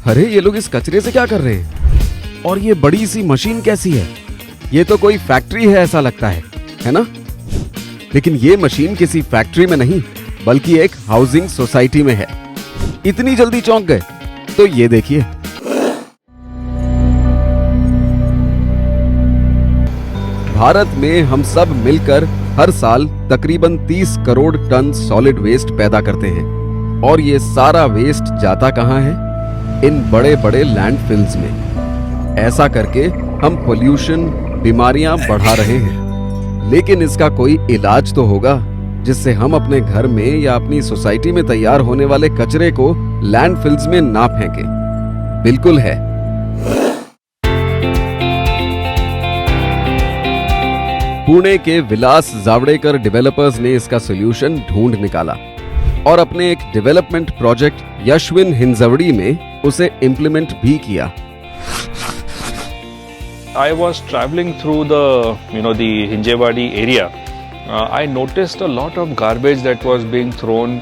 अरे ये लोग इस कचरे से क्या कर रहे हैं? और ये बड़ी सी मशीन कैसी है? ये तो कोई फैक्ट्री है ऐसा लगता है ना? लेकिन ये मशीन किसी फैक्ट्री में नहीं बल्कि एक हाउसिंग सोसाइटी में है। इतनी जल्दी चौंक गए? तो ये देखिए, भारत में हम सब मिलकर हर साल तकरीबन 30 करोड़ टन सॉलिड वेस्ट पैदा करते हैं। और ये सारा वेस्ट जाता कहाँ है? इन बड़े बड़े लैंडफिल्स में। ऐसा करके हम पोल्यूशन, बीमारियां बढ़ा रहे हैं। लेकिन इसका कोई इलाज तो होगा जिससे हम अपने घर में या अपनी सोसाइटी में तैयार होने वाले कचरे को लैंडफिल्स में ना फेंकें। बिल्कुल है। पुणे के विलास जावड़ेकर डेवलपर्स ने इसका सॉल्यूशन ढूंढ निकाला और अपने एक डेवलपमेंट प्रोजेक्ट यशविन हिंजवड़ी में उसे इम्प्लीमेंट भी किया। I was traveling through the Hinjewadi area. I noticed a lot of garbage that was being thrown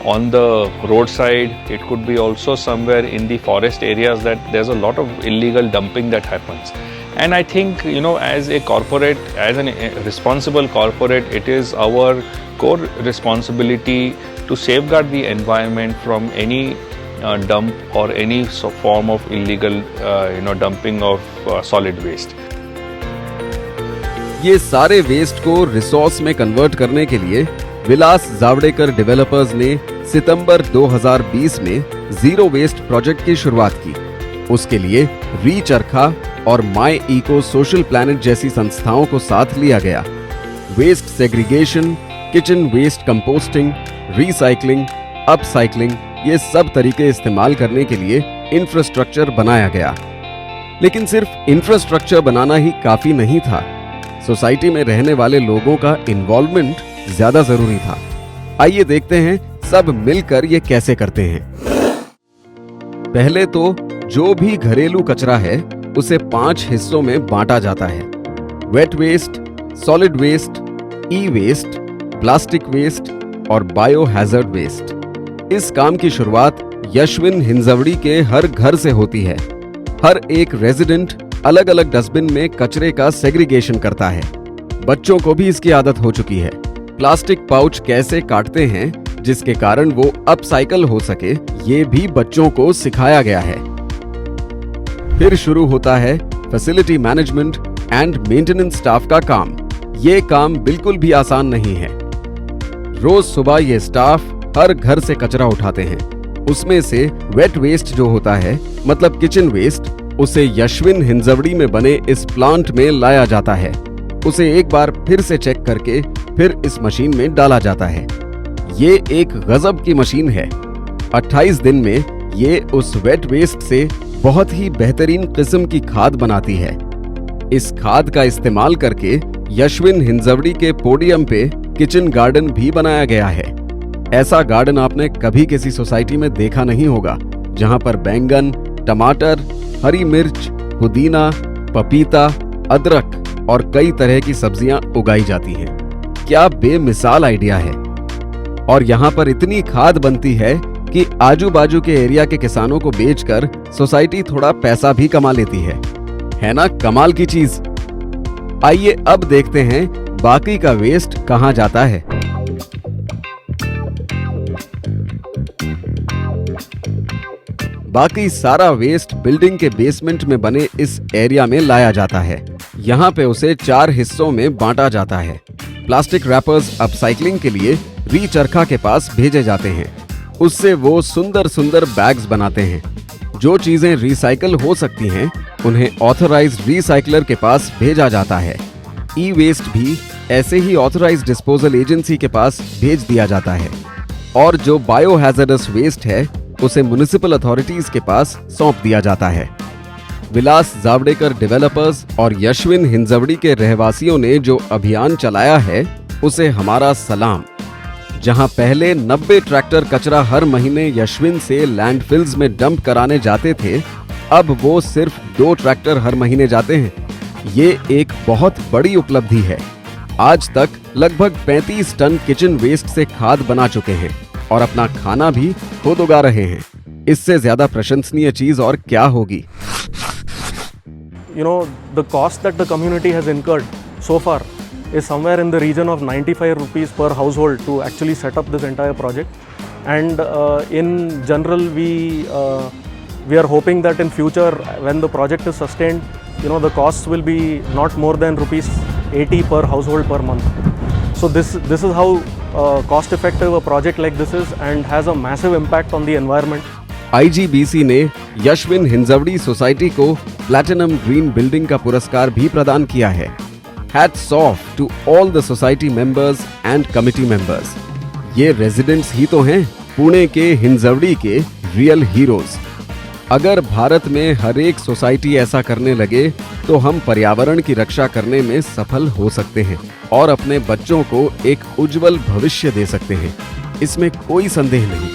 on the roadside. It could be also somewhere in the forest areas that there's a lot of illegal dumping that happens. And I think, as a corporate, as a responsible corporate, it is our core responsibility to safeguard the environment from any dump or any form of illegal, dumping of solid waste. ये सारे waste को resource में convert करने के लिए विलास Javadekar developers ने सितंबर 2020 में zero waste project की शुरुआत की। उसके लिए रीचरखा और माई इको सोशल प्लैनेट जैसी संस्थाओं को साथ लिया गया। Waste segregation, kitchen waste composting, recycling, upcycling, ये सब तरीके इस्तेमाल करने के लिए इंफ्रास्ट्रक्चर बनाया गया। लेकिन सिर्फ इंफ्रास्ट्रक्चर बनाना ही काफी नहीं था। सोसाइटी में रहने वाले लोगों का इन्वॉल्वमेंट ज्यादा जरूरी था। आइए देखते हैं सब मिलकर ये कैसे करते हैं। पहले तो जो भी घरेलू कचरा है उसे 5 हिस्सों में बांटा जाता है। वेट वेस्ट, सॉलिड वेस्ट, ई वेस्ट, प्लास्टिक वेस्ट और बायो हैजर्ड वेस्ट। इस काम की शुरुआत यशविन हिंजवड़ी के हर घर से होती है। हर एक रेजिडेंट अलग अलग डस्टबिन में कचरे का सेग्रीगेशन करता है। बच्चों को भी इसकी आदत हो चुकी है। प्लास्टिक पाउच कैसे काटते हैं जिसके कारण वो अपसाइकल हो सके, ये भी बच्चों को सिखाया गया है। फिर शुरू होता है facility management and maintenance staff का काम। ये काम बिल्कुल भी आसान नहीं है। रोज सुबह ये स्टाफ हर घर से कचरा उठाते हैं। उसमें से वेट वेस्ट जो होता है, मतलब किचन वेस्ट, उसे यशविन हिंजवड़ी में बने इस प्लांट में लाया जाता है। उसे एक बार फिर से चेक करके फिर इस मशीन में डाला जाता है। ये एक गजब की मशीन है। 28 दिन में ये उस वेट वेस्ट से बहुत ही बेहतरीन किस्म की खाद बनाती है। इस खाद का इस्तेमाल करके यशविन हिंजवड़ी के पोडियम पे किचन गार्डन भी बनाया गया है। ऐसा गार्डन आपने कभी किसी सोसाइटी में देखा नहीं होगा, जहां पर बैंगन, टमाटर, हरी मिर्च, पुदीना, पपीता, अदरक और कई तरह की सब्जियां उगाई जाती हैं। क्या बेमिसाल आइडिया है। और यहाँ पर इतनी खाद बनती है कि आजू बाजू के एरिया के किसानों को बेचकर सोसाइटी थोड़ा पैसा भी कमा लेती है ना? कमाल की चीज। आइए अब देखते हैं बाकी का वेस्ट कहाँ जाता है। बाकी सारा वेस्ट बिल्डिंग के बेसमेंट में बने इस एरिया में लाया जाता है। यहाँ पे उसे 4 हिस्सों में बांटा जाता है। प्लास्टिक रैपर्स अपसाइकलिंग के लिए रीचरखा के पास भेजे जाते हैं। उससे वो सुंदर सुंदर बैग्स बनाते हैं। जो चीजें रिसाइकल हो सकती हैं उन्हें ऑथराइज्ड रिसाइकलर के पास भेजा जाता है। ई वेस्ट भी ऐसे ही ऑथराइज्ड डिस्पोजल एजेंसी के पास भेज दिया जाता है। और जो बायो हैजर्डस वेस्ट है उसे म्युनिसिपल अथॉरिटीज के पास सौंप दिया जाता है। विलास जावड़ेकर डेवलपर्स और यशविन हिंजवड़ी के रहवासियों ने जो अभियान चलाया है उसे हमारा सलाम। जहां पहले 90 ट्रैक्टर कचरा हर महीने यशविन से लैंडफिल्स में डंप कराने जाते थे, अब वो सिर्फ 2 ट्रैक्टर हर महीने जाते हैं। ये एक बहुत बड़ी उपलब्धि है। आज तक लगभग 35 टन किचन वेस्ट से खाद बना चुके हैं और अपना खाना भी खुद उगा रहे हैं। इससे ज्यादा प्रशंसनीय चीज और क्या होगी। You know, the cost that the community has incurred so far is somewhere in the region of 95 rupees per household to actually set up this entire project. And in general, we are hoping that in future, when the project is sustained, you know, the costs will be not more than rupees 80 per household per month. So this is how cost effective a project like this is, and has a massive impact on the environment. IGBC ने Yashwin Hinjewadi society को platinum green building का पुरस्कार भी प्रदान किया है। Hats off to all the society members and committee members. ये residents ही तो हैं पुणे के हिंजवड़ी के रियल हीरोज। अगर भारत में हर एक सोसाइटी ऐसा करने लगे तो हम पर्यावरण की रक्षा करने में सफल हो सकते हैं और अपने बच्चों को एक उज्जवल भविष्य दे सकते हैं, इसमें कोई संदेह नहीं।